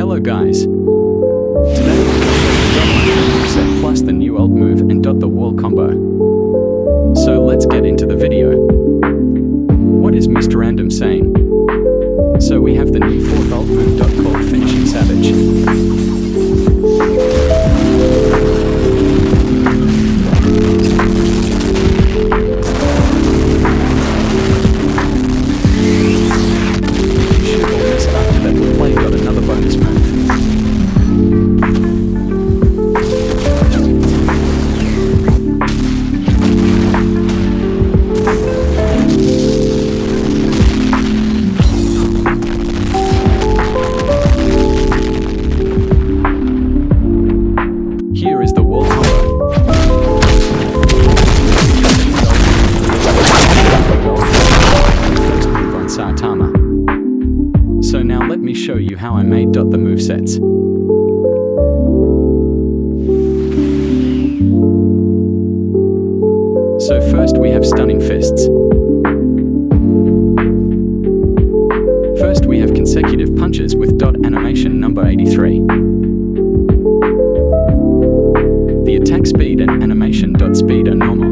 Hello guys. Today I'm set plus the new alt move and the wall combo. So let's get into the video. What is Mr. Random saying? So we have the new fourth alt move called Finishing Savage. Here is the wall combo. First move on Saitama. So now let me show you how I made the movesets. So first we have Stunning Fists. First we have Consecutive Punches with animation number 83. The attack speed and animation speed are normal.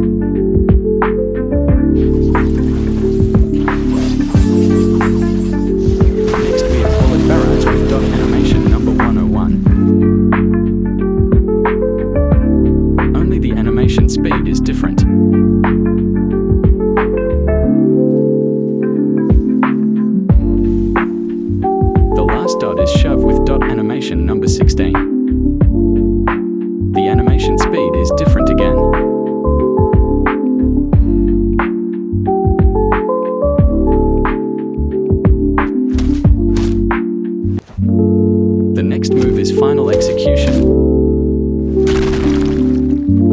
Next we have Bullet Barrage with animation number 101. Only the animation speed is different. The last is Shove with animation number 16. The animation speed is different again. The next move is Final Execution.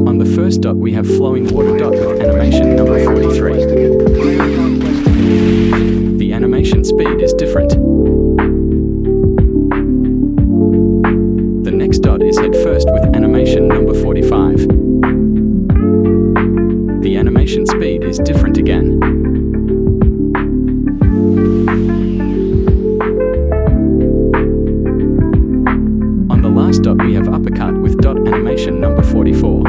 On the first we have Flowing Water with animation number 43. The animation speed is different. The next is Head First with animation number 45. The animation speed is different again. On the last we have Uppercut with animation number 44.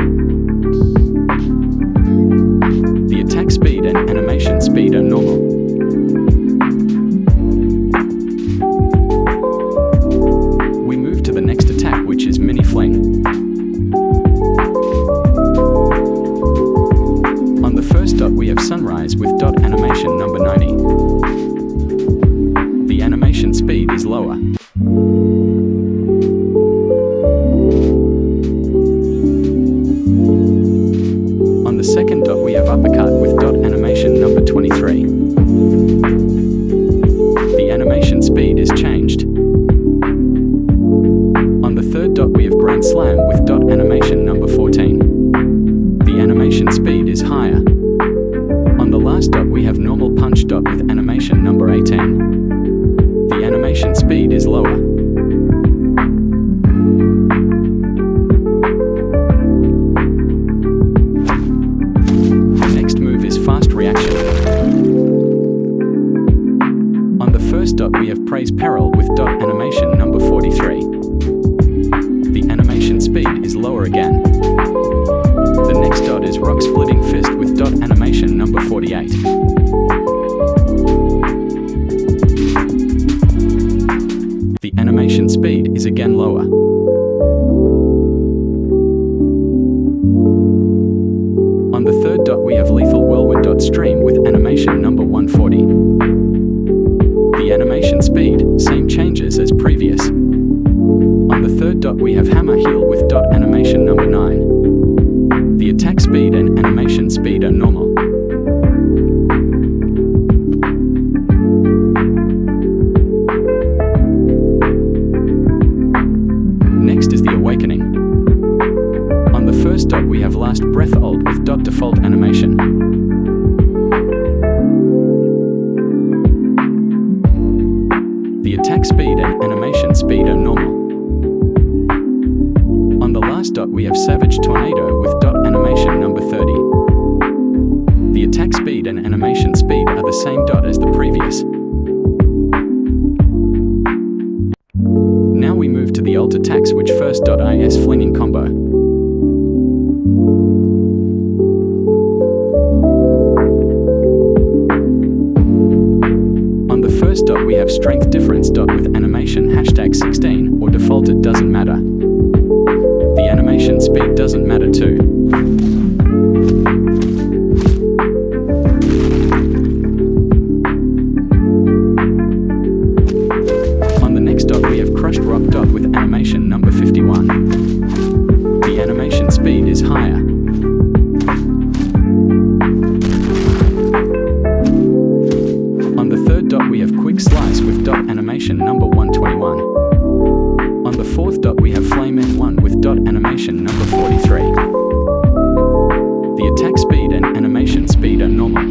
The attack speed and animation speed are normal. We move to the next attack, which is Mini Fling. On the first we have Sunrise with animation number 90. The animation speed is lower. On the second we have Uppercut with animation number 23. The animation speed is changed. On the third we have Grand Slam with animation number 14. The animation speed is higher. On the last we have Normal Punch with animation number 18. The animation speed is lower. The next move is Fast Reaction. On the first we have Praise Peril with animation number 43. The animation speed is lower again. The next is Rock Splitting Fist with animation number 48. The animation speed is again lower. On the third we have Lethal Whirlwind Stream with animation number 140. The animation speed, same changes as previous. On the third we have Hammer Heel with animation number 9. The attack speed and animation speed are normal. Next is the Awakening. On the first we have Last Breath Ult with default animation. The attack speed and animation speed are normal. On the last we have Savage Tornado with animation number 30. The attack speed and animation speed are the same as the previous. Now we the alt attacks which first.is flinging combo. On the first dot we have strength difference dot with animation hashtag 16 or default it doesn't matter. The animation speed doesn't matter too. On the next dot we have crushed rock dot with animation number 51. The animation speed is higher. On the third dot we have quick slice with dot animation number 121. On the fourth dot we have flame N1 with dot animation number 43. The attack speed and animation speed are normal.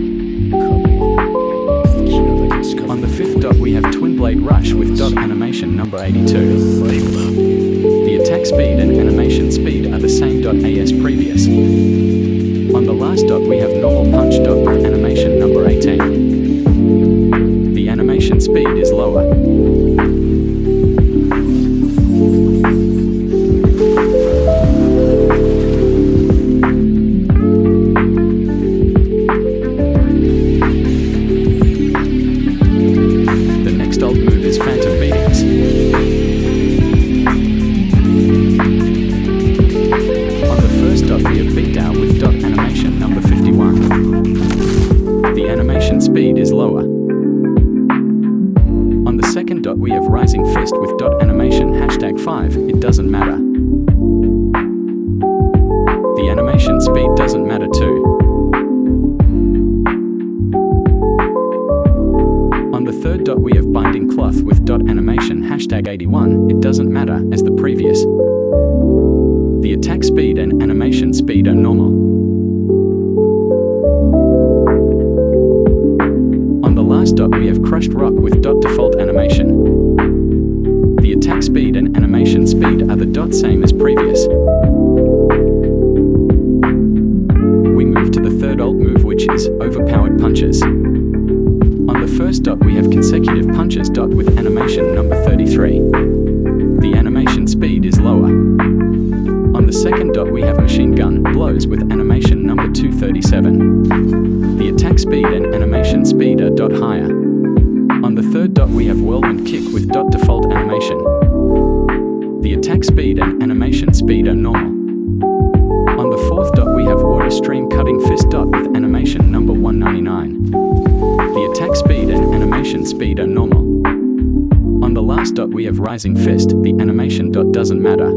On the fifth dot we have twin blade rush with dot animation number 82. The attack speed and animation speed are the same dot as previous. On the last dot we have normal punch dot with animation number 18. The animation speed is lower. Speed is lower. On the second dot we have rising fist with dot animation hashtag 5, it doesn't matter. The animation speed doesn't matter too. On the third dot we have binding cloth with dot animation hashtag 81, it doesn't matter as the previous. The attack speed and animation speed are normal. Last dot we have crushed rock with dot default animation. The attack speed and animation speed are the dot same as previous. We move to the third alt move which is overpowered punches. On the first dot we have consecutive punches dot with animation number 33. The animation speed is lower. On the second dot we have machine gun blows with animation number 237. The attack speed and animation speed are dot higher. On the third dot we have whirlwind kick with dot default animation. The attack speed and animation speed are normal. On the fourth dot we have water stream cutting fist dot with animation number 199. The attack speed and animation speed are normal. On the last dot we have rising fist, the animation dot doesn't matter.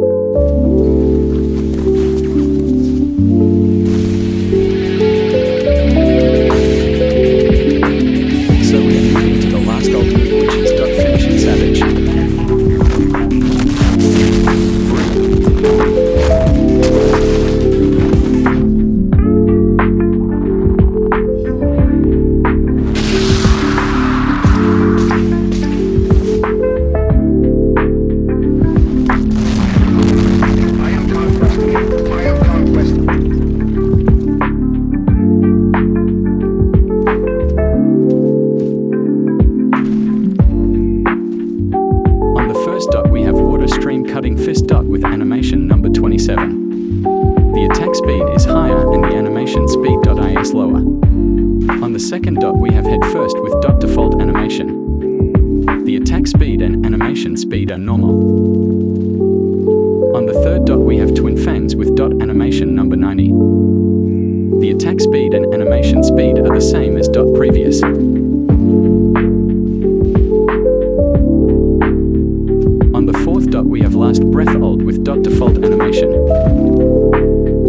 Cutting fist dot with animation number 27. The attack speed is higher and the animation speed dot is lower. On the second dot we have head first with dot default animation. The attack speed and animation speed are normal. On the third dot we have twin fangs with dot animation number 90. The attack speed and animation speed are the same as dot previous. We have last breath ult with dot default animation.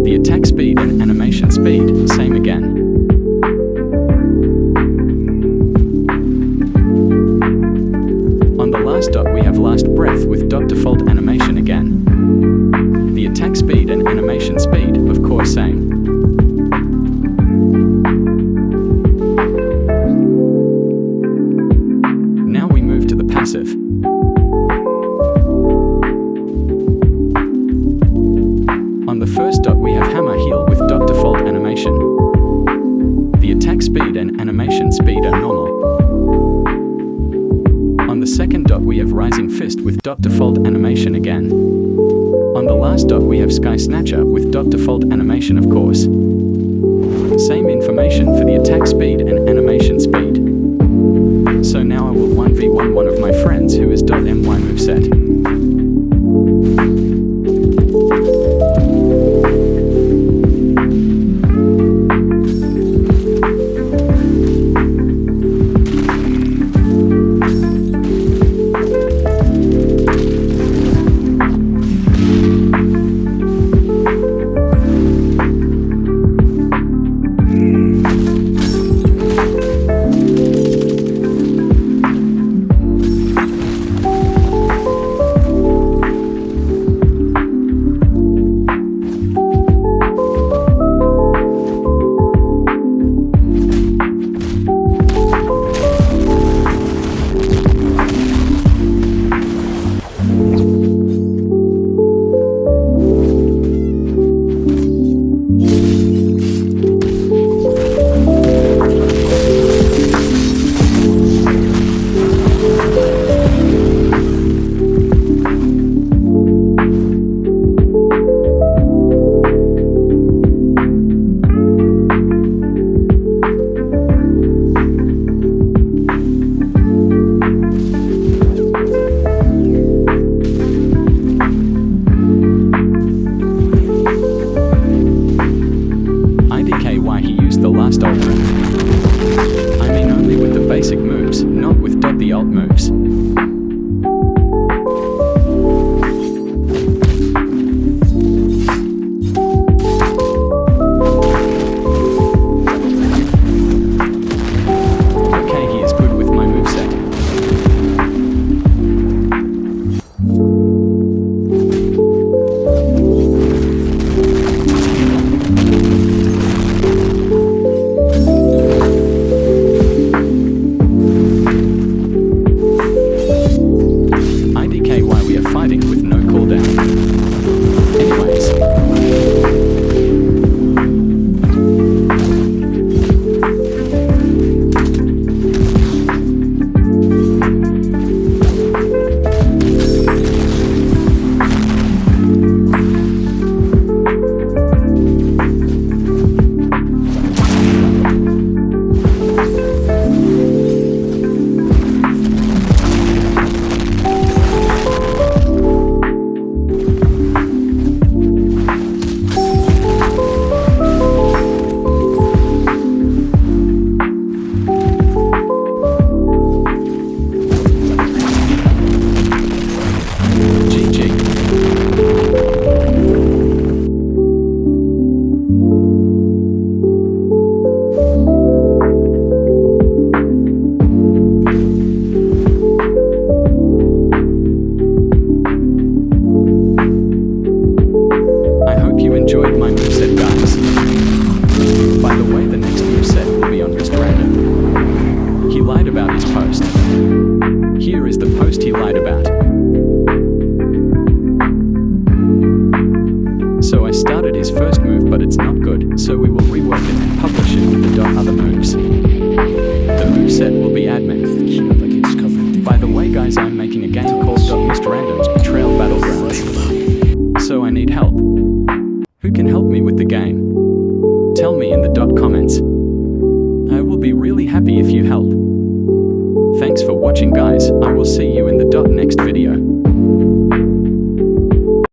The attack speed and animation speed, same again. On the last dot we have last breath with dot default animation again. The attack speed and animation speed, of course same. Now we move to the passive. On the first dot we have hammer heel with dot default animation. The attack speed and animation speed are normal. On the second dot we have rising fist list with .default animation again. On the last dot we have Sky Snatcher with .default animation, of course. Same information for the attack speed and animation speed. So now I will 1v1 one of my friends who is .my moveset. Why he used the last alt move. I mean only with the basic moves, not with the alt moves. Okay, he is good with my moveset. With no cooldown. Anyways. You enjoyed my moveset, guys. By the way, the next moveset will be on MrPhantomTheSigma. He lied about his post. Here is the post he lied about. So I started his first move, but it's not good, so we will rework it and publish it with the other moves. The moveset will be admin. By the way, guys, I'm making a game called MrPhantom's Betrayal Battlegrounds. So I need help. Who can help me with the game? Tell me in the comments. I will be really happy if you help. Thanks for watching, guys. I will see you in the next video.